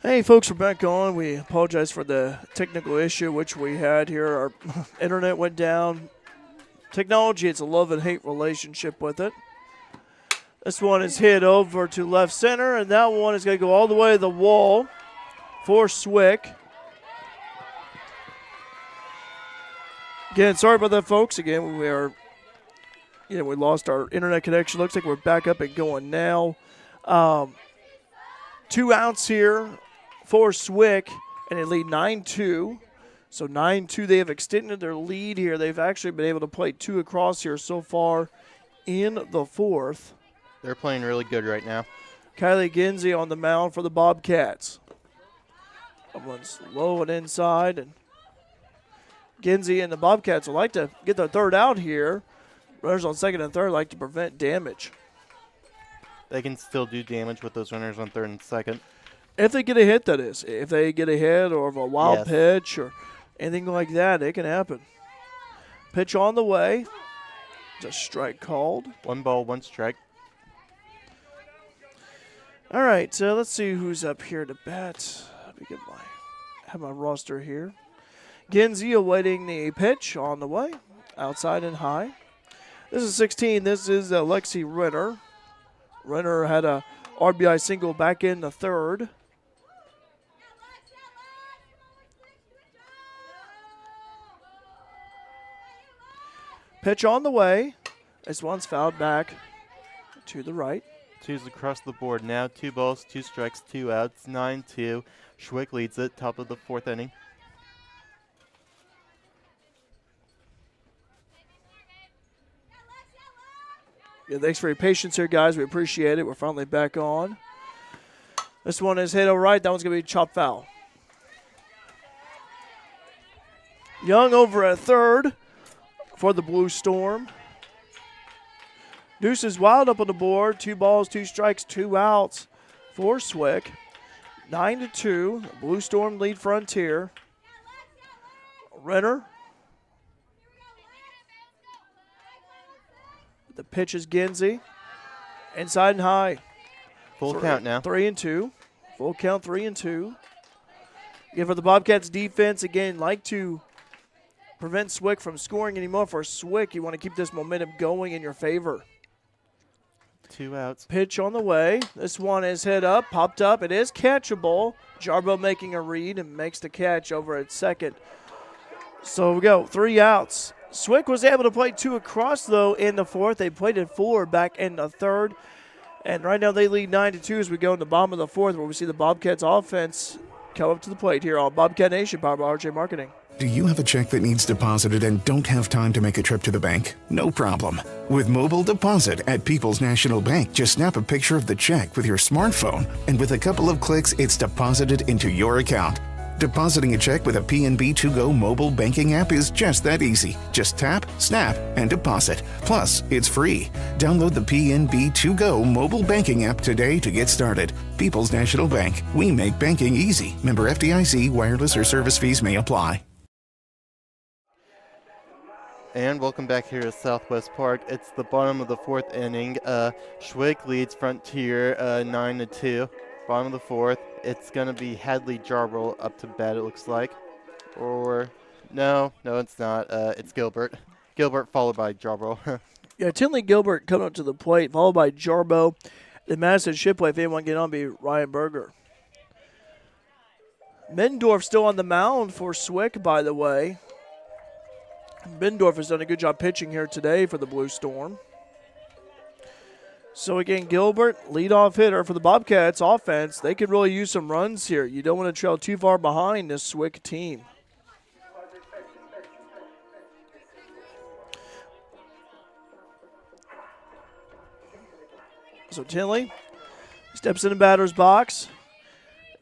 Hey folks, we're back on. We apologize for the technical issue which we had here. Our internet went down. Technology, it's a love and hate relationship with it. This one is hit over to left center, and that one is going to go all the way to the wall for SWIC. Again, sorry about that, folks. Again, we lost our internet connection. Looks like we're back up and going now. 2 outs here for SWIC, and they lead 9-2. So 9-2, they have extended their lead here. They've actually been able to play 2 across here so far in the fourth. They're playing really good right now. Kylie Ginsey on the mound for the Bobcats. Someone's low and inside, and Ginsey and the Bobcats would like to get their third out here. Runners on second and third like to prevent damage. They can still do damage with those runners on third and second. If they get a hit, that is. If they get a hit or a wild pitch or anything like that, it can happen. Pitch on the way. Just strike called. 1 ball, 1 strike. All right, so let's see who's up here to bat. Let me have my roster here. Ginsey awaiting the pitch on the way. Outside and high. This is 16. This is Lexi Renner. Renner had a RBI single back in the third. Pitch on the way. This one's fouled back to the right. 2's across the board now. 2 balls, 2 strikes, 2 outs. 9-2. SWIC leads it, top of the 4th inning. Yeah, thanks for your patience here, guys. We appreciate it. We're finally back on. This one is hit over right. That one's going to be chopped foul. Young over at third for the Blue Storm. Deuce is wild up on the board. 2 balls, 2 strikes, 2 outs for SWIC. 9-2. Blue Storm lead Frontier. Renner. The pitch is Ginsey. Inside and high. Full count now. 3-2. Full count, 3-2. Again, for the Bobcats defense, again, like to prevent SWIC from scoring anymore. For SWIC, you want to keep this momentum going in your favor. 2 outs. Pitch on the way. This one is hit up, popped up. It is catchable. Jarbo making a read and makes the catch over at second. So we go, 3 outs. SWIC was able to play 2 across, though, in the fourth. They played it 4 back in the third. And right now they lead 9-2 as we go in the bottom of the fourth, where we see the Bobcats offense come up to the plate here on Bobcat Nation, powered by RJ Marketing. Do you have a check that needs deposited and don't have time to make a trip to the bank? No problem. With mobile deposit at People's National Bank, just snap a picture of the check with your smartphone, and with a couple of clicks, it's deposited into your account. Depositing a check with a PNB 2Go mobile banking app is just that easy. Just tap, snap, and deposit. Plus, it's free. Download the PNB 2Go mobile banking app today to get started. People's National Bank. We make banking easy. Member FDIC. Wireless or service fees may apply. And welcome back here at Southwest Park. It's the bottom of the 4th inning. SWIC leads Frontier 9-2. Bottom of the 4th. It's going to be Hadley Jarble up to bat, it looks like. Or, no, it's not. It's Gilbert. Gilbert followed by Jarble. Yeah, Tinley Gilbert coming up to the plate, followed by Jarbo. The Madison Shipley, if anyone get on, be Ryan Berger. Mendorf still on the mound for SWIC, by the way. Mendorf has done a good job pitching here today for the Blue Storm. So again, Gilbert, leadoff hitter for the Bobcats offense. They could really use some runs here. You don't want to trail too far behind this SWIC team. So Tinley steps in the batter's box.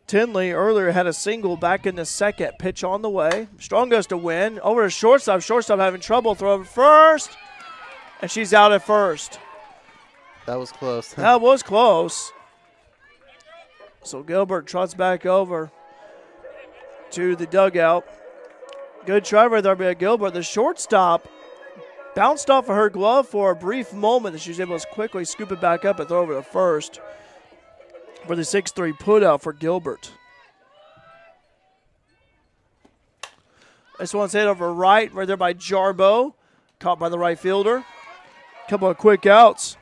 Tinley earlier had a single back in the second. Pitch on the way. Strong goes to win. Over to shortstop. Shortstop having trouble. Throw over first. And she's out at first. That was close. That was close. So Gilbert trots back over to the dugout. Good try right there by Gilbert. The shortstop bounced off of her glove for a brief moment, and she was able to quickly scoop it back up and throw over to first for the 6-3 put out for Gilbert. This one's hit over right there by Jarbo. Caught by the right fielder. Couple of quick outs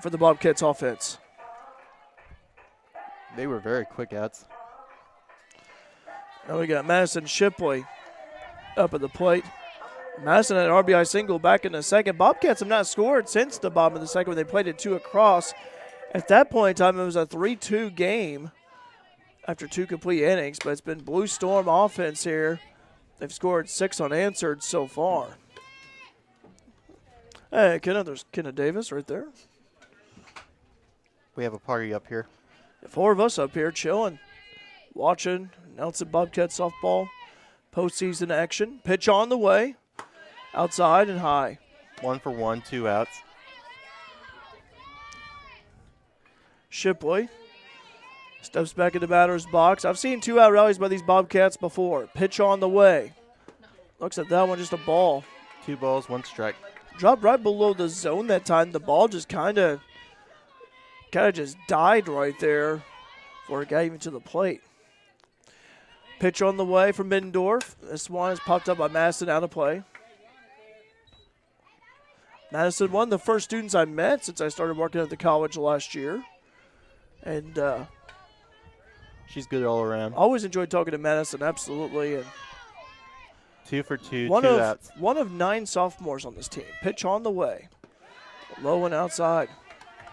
for the Bobcats offense. They were very quick outs. Now we got Madison Shipley up at the plate. Madison had an RBI single back in the second. Bobcats have not scored since the bottom of the second when they played it 2 across. At that point in time, it was a 3-2 game after 2 complete innings, but it's been Blue Storm offense here. They've scored 6 unanswered so far. Hey, there's Kenna Davis right there. We have a party up here. 4 of us up here chilling, watching, announcing Bobcat softball, postseason action. Pitch on the way, outside and high. 1 for 1, 2 outs. Shipley steps back in the batter's box. I've seen 2-out rallies by these Bobcats before. Pitch on the way. Looks like that one just a ball. 2 balls, 1 strike. Dropped right below the zone that time. The ball just kind of just died right there before it got even to the plate. Pitch on the way from Middendorf. This one is popped up by Madison out of play. Madison, one of the first students I met since I started working at the college last year. And she's good all around. Always enjoyed talking to Madison, absolutely. And 2 for 2, 2 outs. One of 9 sophomores on this team. Pitch on the way. Low and outside.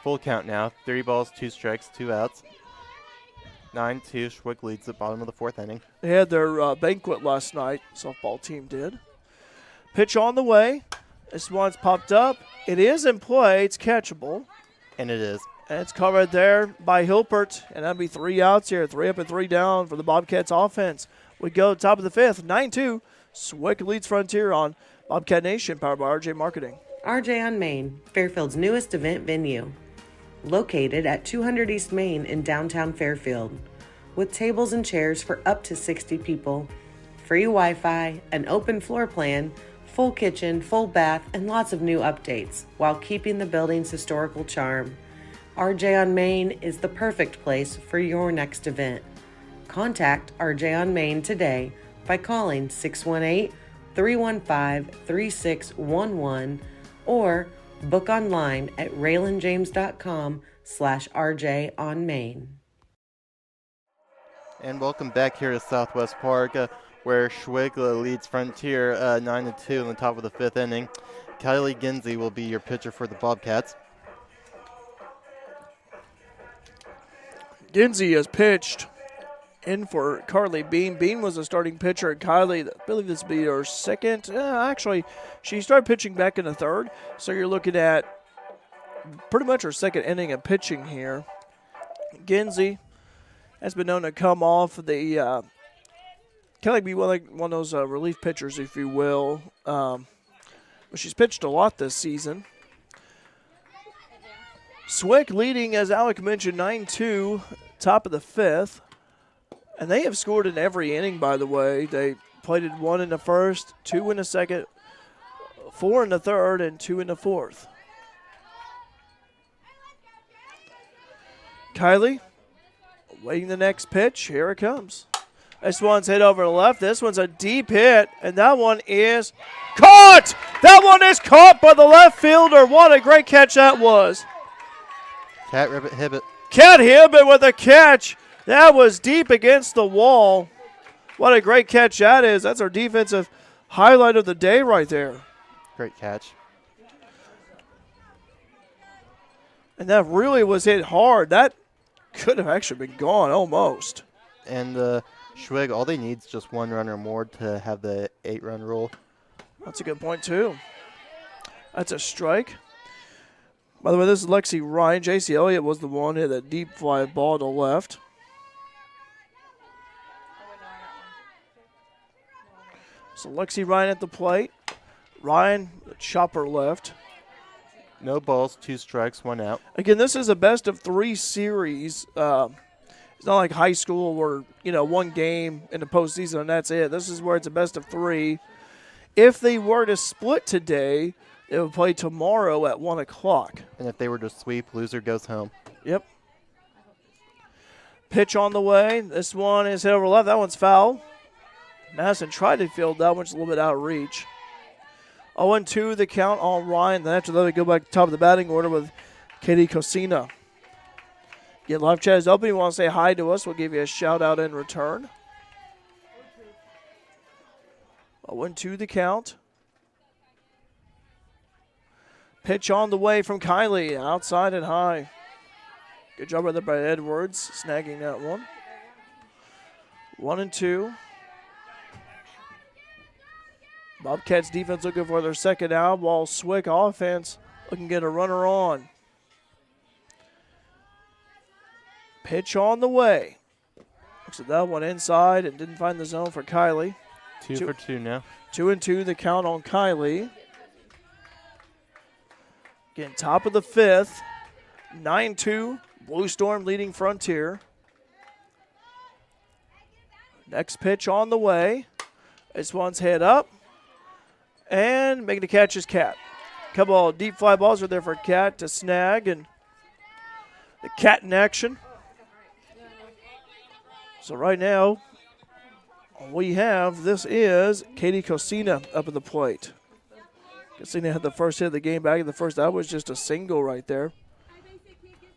Full count now. 3 balls, 2 strikes, 2 outs. 9-2. SWIC leads the bottom of the 4th inning. They had their banquet last night. Softball team did. Pitch on the way. This one's popped up. It is in play. It's catchable. And it is. And it's covered there by Hilpert. And that'll be 3 outs here. 3 up and 3 down for the Bobcats offense. We go top of the 5th. 9-2. SWIC leads Frontier on Bobcat Nation, powered by RJ Marketing. RJ on Main, Fairfield's newest event venue. Located at 200 East Main in downtown Fairfield. With tables and chairs for up to 60 people. Free Wi-Fi, an open floor plan, full kitchen, full bath, and lots of new updates, while keeping the building's historical charm. RJ on Main is the perfect place for your next event. Contact RJ on Main today by calling 618-315-3611 or book online at raylanjames.com/RJ on Main. And welcome back here to Southwest Park, where SWIC leads Frontier 9-2 in the top of the 5th inning. Kylie Ginsey will be your pitcher for the Bobcats. Ginsey has pitched in for Carly Bean. Bean was a starting pitcher, and Kylie, I believe this will be her second. Actually, she started pitching back in the 3rd, so you're looking at pretty much her second inning of pitching here. Ginsey has been known to come off the kind of be one of those relief pitchers, if you will. But she's pitched a lot this season. SWIC leading, as Alec mentioned, 9-2, top of the 5th. And they have scored in every inning, by the way. They plated 1 in the 1st, 2 in the 2nd, 4 in the 3rd, and 2 in the 4th. Kylie, waiting the next pitch. Here it comes. This one's hit over the left. This one's a deep hit, and that one is caught! That one is caught by the left fielder. What a great catch that was. Cat Ribbit Hibbit. Cat Hibbit with a catch. That was deep against the wall. What a great catch that is. That's our defensive highlight of the day right there. Great catch. And that really was hit hard. That could have actually been gone almost. And SWIC, all they need is just 1 run or more to have the 8-run rule. That's a good point, too. That's a strike. By the way, this is Lexi Ryan. J.C. Elliott was the one who hit that deep fly ball to left. So Lexi Ryan at the plate. Ryan, the chopper left. No balls, 2 strikes, 1 out. Again, this is a best of 3 series. It's not like high school where, 1 game in the postseason and that's it. This is where it's a best of 3. If they were to split today, they would play tomorrow at 1 o'clock. And if they were to sweep, loser goes home. Yep. Pitch on the way. This one is hit over left. That one's foul. Madison tried to field that one, just a little bit out of reach. 0-2 the count on Ryan. Then after that, we go back to the top of the batting order with Katie Cosina. Get live chat is open. You want to say hi to us, we'll give you a shout out in return. 0-2 the count. Pitch on the way from Kylie, outside and high. Good job right there by Edwards, snagging that one. 1-2. Bobcats defense looking for their second out, while SWIC offense looking to get a runner on. Pitch on the way. Looks at that one inside and didn't find the zone for Kylie. Two for two now. 2-2 the count on Kylie. Again, top of the fifth. 9-2. Blue Storm leading Frontier. Next pitch on the way. This one's head up. And making the catch is Cat. A couple of deep fly balls are there for Cat to snag. And the Cat in action. So right now, we have, this is Katie Cosina up at the plate. Cosina had the first hit of the game back in the first. That was just a single right there.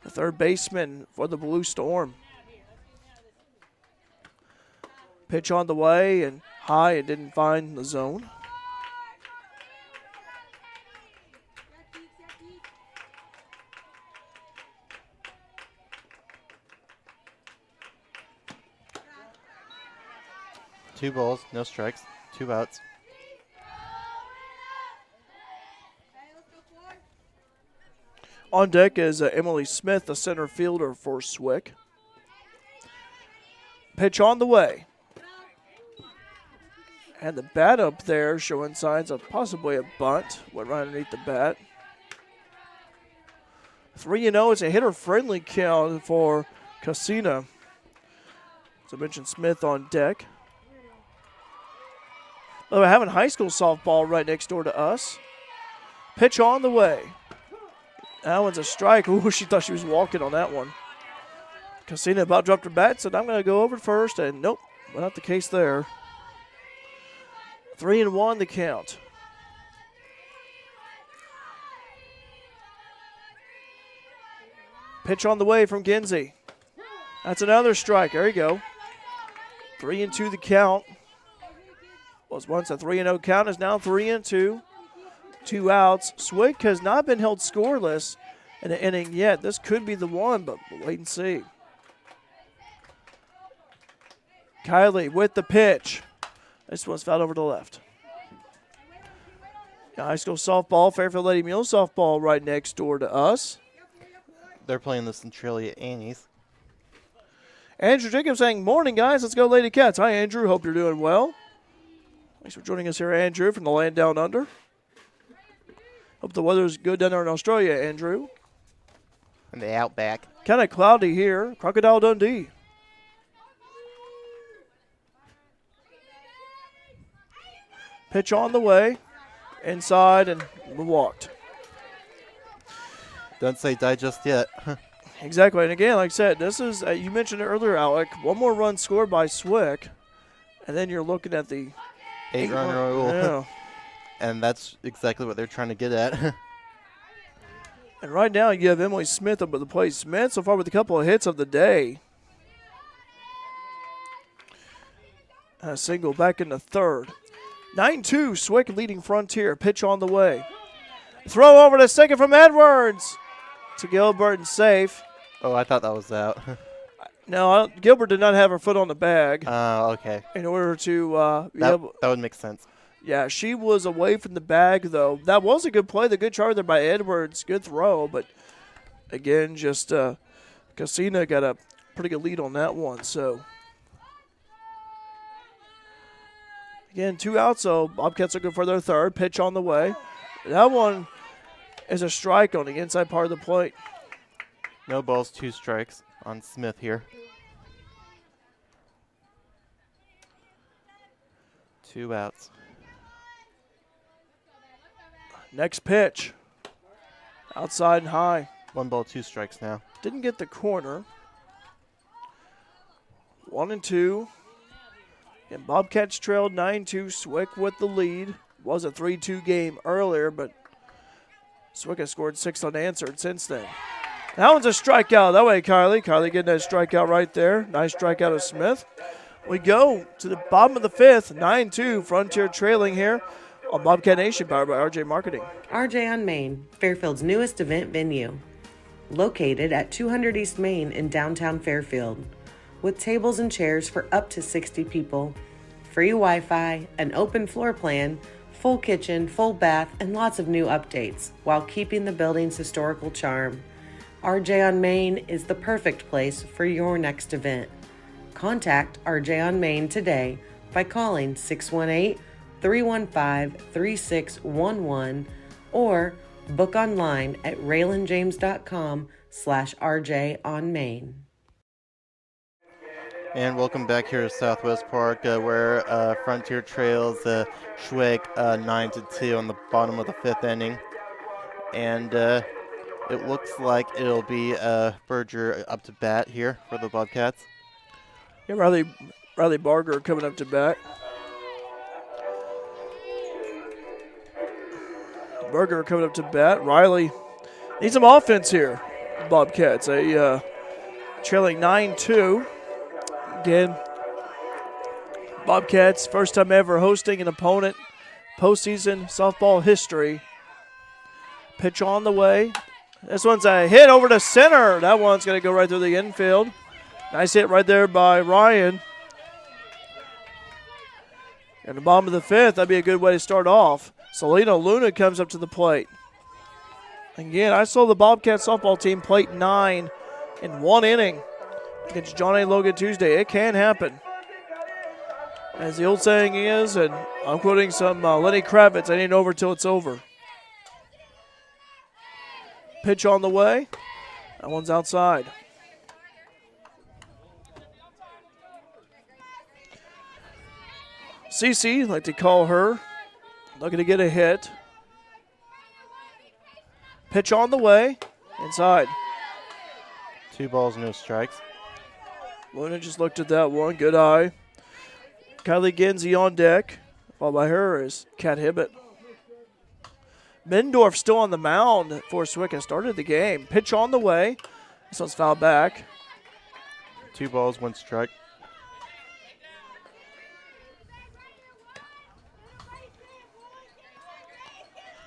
The third baseman for the Blue Storm. Pitch on the way and high. It didn't find the zone. Two balls, no strikes, 2 outs. On deck is Emily Smith, the center fielder for SWIC. Pitch on the way. And the bat up there showing signs of possibly a bunt. Went right underneath the bat. 3-0. It's a hitter-friendly count for Cosina. As I mentioned, Smith on deck. Well, we're having high school softball right next door to us. Pitch on the way. That one's a strike. Ooh, she thought she was walking on that one. Cosina about dropped her bat, said, I'm going to go over first, and nope, not the case there. 3-1 the count. Pitch on the way from Ginsey. That's another strike. There you go. 3-2 the count. Was once a 3-0 count, is now 3-2. 2 outs. SWIC has not been held scoreless in an inning yet. This could be the one, but we'll wait and see. Kylie with the pitch. This one's fouled over to the left. High school softball, Fairfield Lady Mules softball right next door to us. They're playing the Centralia Annies. Andrew Jacobs saying, morning, guys. Let's go, Lady Cats. Hi, Andrew. Hope you're doing well. Thanks for joining us here, Andrew, from the land down under. Hope the weather's good down there in Australia, Andrew. And the Outback. Kind of cloudy here. Crocodile Dundee. Pitch on the way. Inside and walked. Don't say die just yet. Exactly. And again, like I said, this is, you mentioned it earlier, Alec, one more run scored by SWIC, and then you're looking at the 8-run rule. Yeah. And that's exactly what they're trying to get at. And right now you have Emily Smith up at the plate. Smith so far with a couple of hits of the day. A single back in the third. 9-2, SWIC leading Frontier. Pitch on the way. Throw over to second from Edwards. To Gilbert and safe. Oh, I thought that was out. No, Gilbert did not have her foot on the bag. Oh, okay. In order to that would make sense. Yeah, she was away from the bag, though. That was a good play. The good charge there by Edwards. Good throw, but again, just Cosina got a pretty good lead on that one. So, again, 2 outs, so Bobcats looking for their third. Pitch on the way. That one is a strike on the inside part of the plate. No balls, 2 strikes on Smith here. 2 outs. Next pitch. Outside and high. 1 ball, 2 strikes now. Didn't get the corner. 1-2. And Bobcats trailed 9-2. SWIC with the lead. Was a 3-2 game earlier, but SWIC has scored 6 unanswered since then. That one's a strikeout. That way, Kylie. Kylie getting that strikeout right there. Nice strikeout of Smith. We go to the bottom of the 5th. 9-2. Frontier trailing here on Bobcat Nation, powered by RJ Marketing. RJ on Main, Fairfield's newest event venue. Located at 200 East Main in downtown Fairfield. With tables and chairs for up to 60 people, free Wi-Fi, an open floor plan, full kitchen, full bath, and lots of new updates, while keeping the building's historical charm. RJ on Main is the perfect place for your next event. Contact RJ on Main today by calling 618-315-3611 or book online at raylanjames.com/RJ on Main. And welcome back here to Southwest Park, where Frontier trails SWIC 9-2 on the bottom of the 5th inning. And it looks like it'll be Berger up to bat here for the Bobcats. Yeah, Riley Barger coming up to bat. Berger coming up to bat. Riley needs some offense here. Bobcats, trailing 9-2. Again, Bobcats, first time ever hosting an opponent, postseason softball history. Pitch on the way. This one's a hit over to center. That one's going to go right through the infield. Nice hit right there by Ryan. And the bottom of the 5th, that'd be a good way to start off. Salino Luna comes up to the plate. Again, I saw the Bobcat softball team plate 9 in 1 inning against John A. Logan Tuesday. It can happen. As the old saying is, and I'm quoting some Lenny Kravitz, I ain't over till it's over. Pitch on the way. That one's outside. Cece, like to call her, looking to get a hit. Pitch on the way. Inside. 2 balls, no strikes. Luna just looked at that one. Good eye. Kylie Genzie on deck. Followed by her is Kat Hibbett. Mendorf still on the mound for SWIC has started the game. Pitch on the way. This one's fouled back. 2 balls, 1 strike.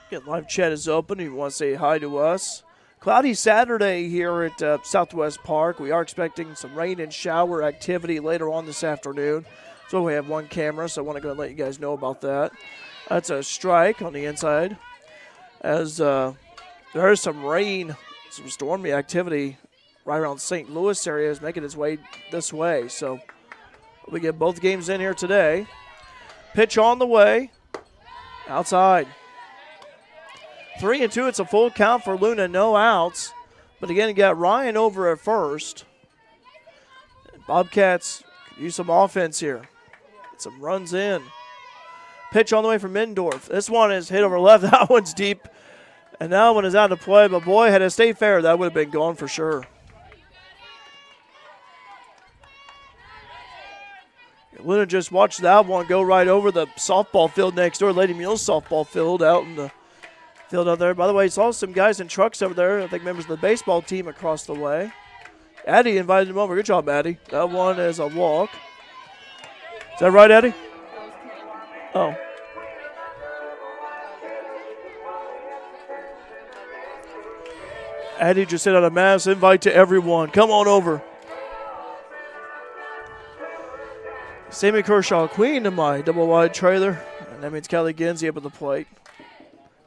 Again, live chat is open. If you want to say hi to us. Cloudy Saturday here at Southwest Park. We are expecting some rain and shower activity later on this afternoon. So we have 1 camera, so I want to go and let you guys know about that. That's a strike on the inside. As there is some rain, some stormy activity right around St. Louis area is making its way this way. So we get both games in here today. Pitch on the way. Outside. 3-2, it's a full count for Luna, no outs. But again, you got Ryan over at first. Bobcats use some offense here. Get some runs in. Pitch on the way from Mendorf. This one is hit over left. That one's deep. And that one is out of play. But boy, had it stayed fair, that would have been gone for sure. Luna just watched that one go right over the softball field next door. Lady Mules softball field out in the field out there. By the way, saw some guys in trucks over there. I think members of the baseball team across the way. Addie invited him over. Good job, Addie. That one is a walk. Is that right, Addie? Oh. Addie just sent out a mass invite to everyone. Come on over. Sammy Kershaw, queen to my double-wide trailer. And that means Kelly Genzie up at the plate.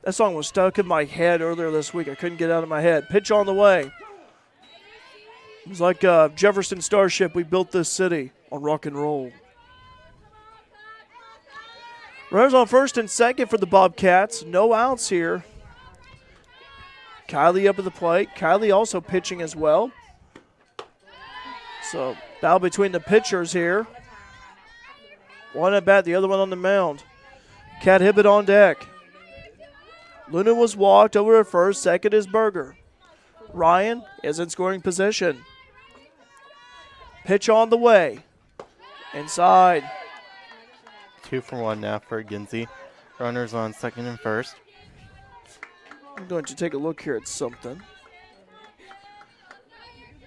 That song was stuck in my head earlier this week. I couldn't get it out of my head. Pitch on the way. It was like Jefferson Starship. We built this city on rock and roll. Runners on first and second for the Bobcats. No outs here. Kylie up at the plate. Kylie also pitching as well. So battle between the pitchers here. One at bat, the other one on the mound. Kat Hibbett on deck. Luna was walked over at first. Second is Berger. Ryan is in scoring position. Pitch on the way. Inside. 2 for 1 now for Ginzy. Runners on second and first. I'm going to take a look here at something.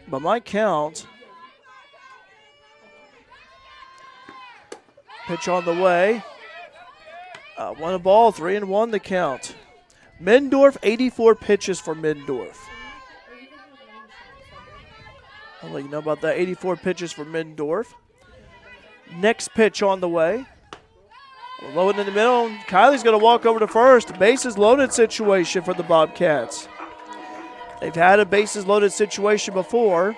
By my count, pitch on the way. Won a ball, 3-1 the count. Mendorf, 84 pitches for Mendorf. I'll let you know about that, 84 pitches for Mendorf. Next pitch on the way. Loaded in the middle. Kylie's going to walk over to first. Bases loaded situation for the Bobcats. They've had a bases loaded situation before.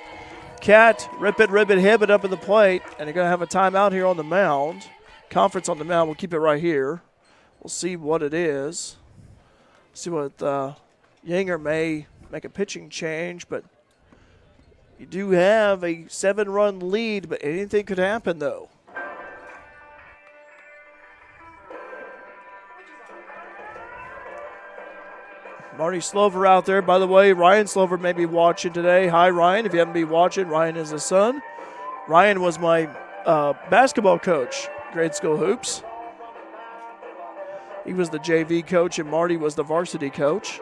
Cat, rip it, hit it up at the plate. And they're going to have a timeout here on the mound. Conference on the mound. We'll keep it right here. We'll see what it is. See what Yanger may make a pitching change, but you do have a 7-run lead, but anything could happen though. Marty Slover out there. By the way, Ryan Slover may be watching today. Hi, Ryan. If you haven't been watching, Ryan is his son. Ryan was my basketball coach, grade school hoops. He was the JV coach, and Marty was the varsity coach.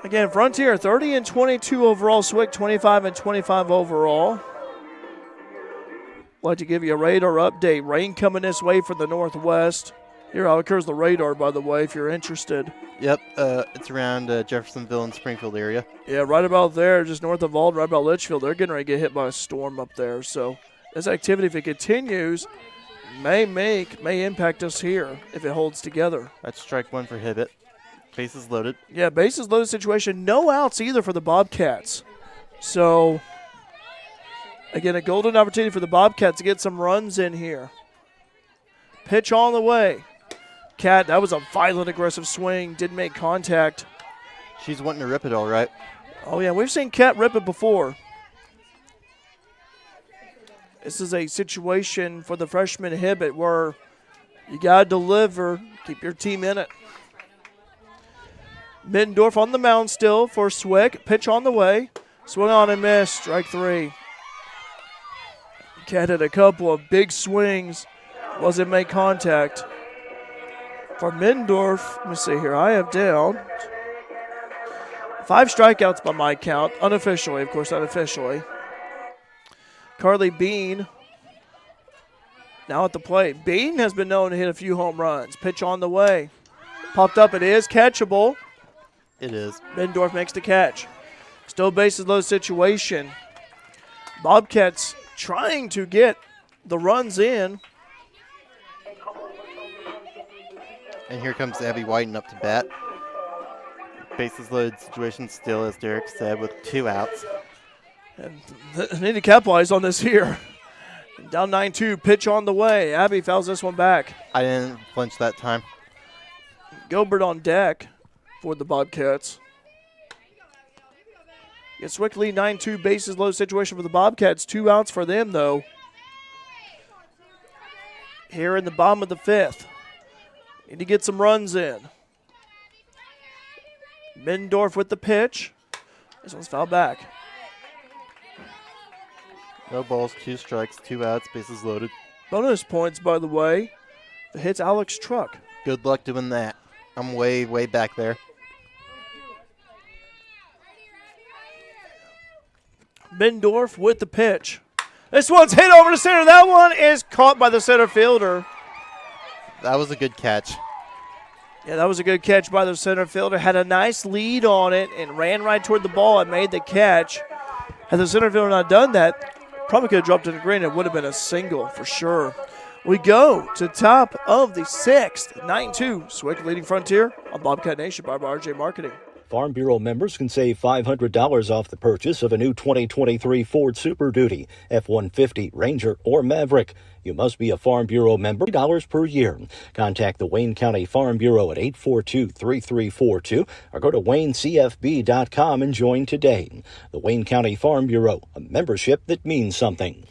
Again, Frontier 30-22 overall, SWIC 25-25 overall. Like to give you a radar update. Rain coming this way from the northwest. Here how occurs the radar, by the way, if you're interested. Yep, it's around Jeffersonville and Springfield area. Yeah, right about there, just north of Alden, right about Litchfield. They're getting ready to get hit by a storm up there. So this activity, if it continues, may impact us here if it holds together. That's strike one for Hibbett. Bases loaded. Yeah, bases loaded situation. No outs either for the Bobcats. So, again, a golden opportunity for the Bobcats to get some runs in here. Pitch on the way. Cat, that was a violent, aggressive swing. Didn't make contact. She's wanting to rip it all right. Oh, yeah, we've seen Cat rip it before. This is a situation for the freshman Hibbett where you got to deliver, keep your team in it. Middendorf on the mound still for SWIC. Pitch on the way. Swing on and miss. Strike three. Cat had a couple of big swings. Wasn't make contact. For Middendorf, let me see here. I have down 5 strikeouts by my count. Unofficially, of course, unofficially. Carly Bean now at the plate. Bean has been known to hit a few home runs. Pitch on the way. Popped up. It is catchable. It is. Middendorf makes the catch. Still bases low situation. Bobcats trying to get the runs in. And here comes Abby Whiten up to bat. Bases loaded situation still, as Derek said, with 2 outs. And they need to capitalize on this here. Down 9-2, pitch on the way. Abby fouls this one back. I didn't flinch that time. Gilbert on deck for the Bobcats. Gets SWIC lead 9-2, bases low situation for the Bobcats. 2 outs for them, though. Here in the bottom of the 5th. Need to get some runs in. Middendorf with the pitch. This one's fouled back. No balls, 2 strikes, 2 outs, bases loaded. Bonus points, by the way. The hit's Alex Truck. Good luck doing that. I'm way, way back there. Middendorf with the pitch. This one's hit over the center. That one is caught by the center fielder. That was a good catch. Yeah, that was a good catch by the center fielder. Had a nice lead on it and ran right toward the ball and made the catch. Had the center fielder not done that, probably could have dropped it in the green. It would have been a single for sure. We go to top of the 6th. 9-2. SWIC leading Frontier on Bobcat Nation by RJ Marketing. Farm Bureau members can save $500 off the purchase of a new 2023 Ford Super Duty, F-150, Ranger, or Maverick. You must be a Farm Bureau member. $3 per year. Contact the Wayne County Farm Bureau at 842-3342 or go to WayneCFB.com and join today. The Wayne County Farm Bureau, a membership that means something.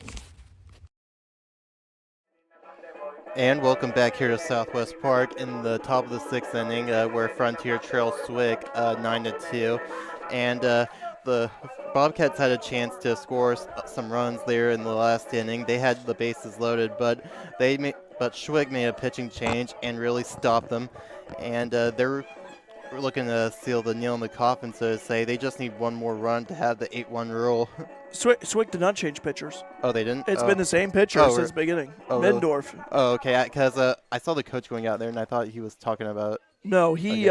And welcome back here to Southwest Park in the top of the 6th inning, where Frontier trails SWIC 9-2, and the Bobcats had a chance to score some runs there in the last inning. They had the bases loaded, but SWIC made a pitching change and really stopped them, and they're looking to seal the nail in the coffin, so to say. They just need one more run to have the 8-1 rule. SWIC did not change pitchers. Oh, they didn't? It's been the same pitcher since the beginning. Mendorf. Really? Oh, okay. Because I saw the coach going out there, and I thought he was talking about. No, he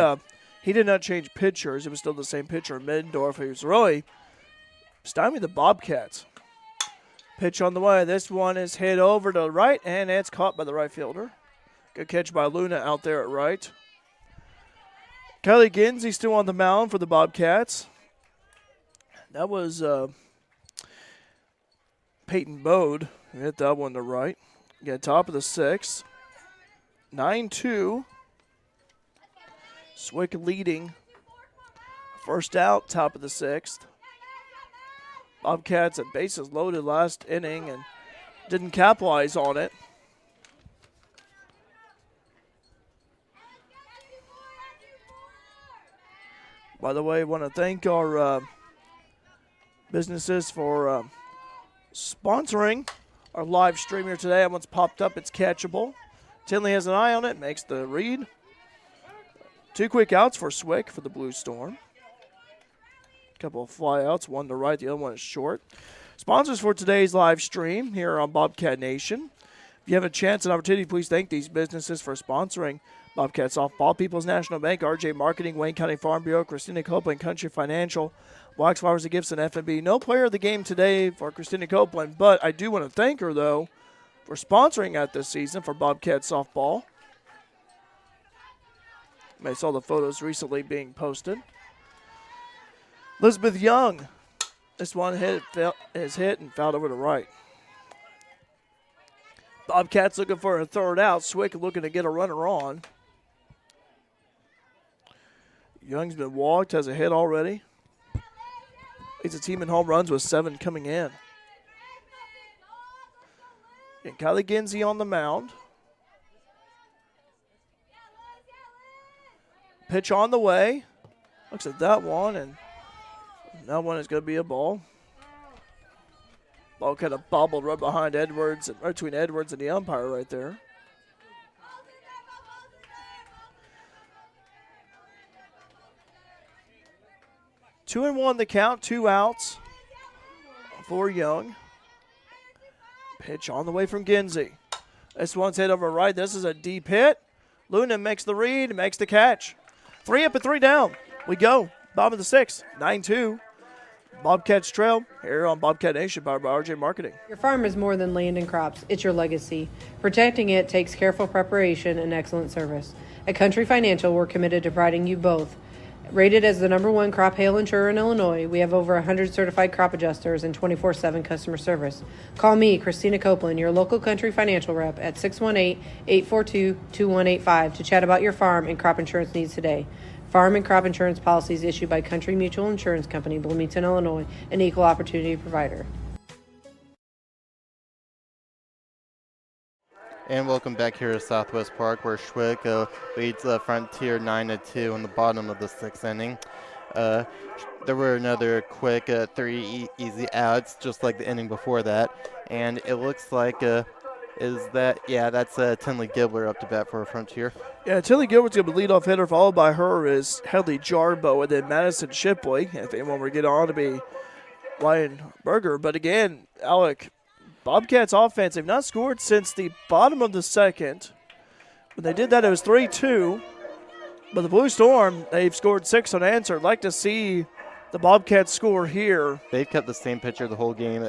did not change pitchers. It was still the same pitcher, Mendorf, who's really stymied the Bobcats. Pitch on the way. This one is hit over to the right, and it's caught by the right fielder. Good catch by Luna out there at right. Kylie Ginsey still on the mound for the Bobcats. That was Peyton Bode who hit that one to right. Get top of the 6th. 9-2. SWIC leading. First out, top of the 6th. Bobcats at bases loaded last inning and didn't capitalize on it. By the way, I want to thank our businesses for sponsoring our live stream here today. That one's popped up. It's catchable. Tinley has an eye on it. Makes the read. 2 quick outs for SWIC for the Blue Storm. Couple of fly outs. One to right. The other one is short. Sponsors for today's live stream here on Bobcat Nation. If you have a chance and opportunity, please thank these businesses for sponsoring Bobcat Softball, People's National Bank, RJ Marketing, Wayne County Farm Bureau, Christina Copeland, Country Financial, Wax Flowers and Gifts, and F&B. No player of the game today for Christina Copeland, but I do want to thank her, though, for sponsoring at this season for Bobcat Softball. I saw the photos recently being posted. Elizabeth Young. This one is hit and fouled over to right. Bobcats looking for a third out. SWIC looking to get a runner on. Young's been walked, has a hit already. Leads the team in home runs with 7 coming in. And Kylie Ginsey on the mound. Pitch on the way. Looks at that one, and that one is going to be a ball. Ball kind of bobbled right behind Edwards, right between Edwards and the umpire right there. Two and one the count, 2 outs for Young. Pitch on the way from Ginsey. This one's hit over right. This is a deep hit. Luna makes the read, makes the catch. 3 up and 3 down. We go. Bottom of the 6th, 9-2. Bobcats trail here on Bobcat Nation powered by RJ Marketing. Your farm is more than land and crops. It's your legacy. Protecting it takes careful preparation and excellent service. At Country Financial, we're committed to providing you both. Rated as the #1 crop hail insurer in Illinois, we have over 100 certified crop adjusters and 24/7 customer service. Call me, Christina Copeland, your local Country Financial rep at 618-842-2185 to chat about your farm and crop insurance needs today. Farm and crop insurance policies issued by Country Mutual Insurance Company, Bloomington, Illinois, an equal opportunity provider. And welcome back here to Southwest Park, where SWIC leads Frontier 9-2 in the bottom of the 6th inning. There were another quick 3 easy outs, just like the inning before that. And it looks like, that's Tinley Gibler up to bat for Frontier. Yeah, Tinley Gilbert's going to be leadoff hitter. Followed by her is Hedley Jarbo, and then Madison Shipley. If anyone were to get on to be Ryan Berger. But again, Alec, Bobcats offense, they've not scored since the bottom of the 2nd. When they did that, it was 3-2. But the Blue Storm, they've scored 6 unanswered. I'd like to see the Bobcats score here. They've kept the same pitcher the whole game.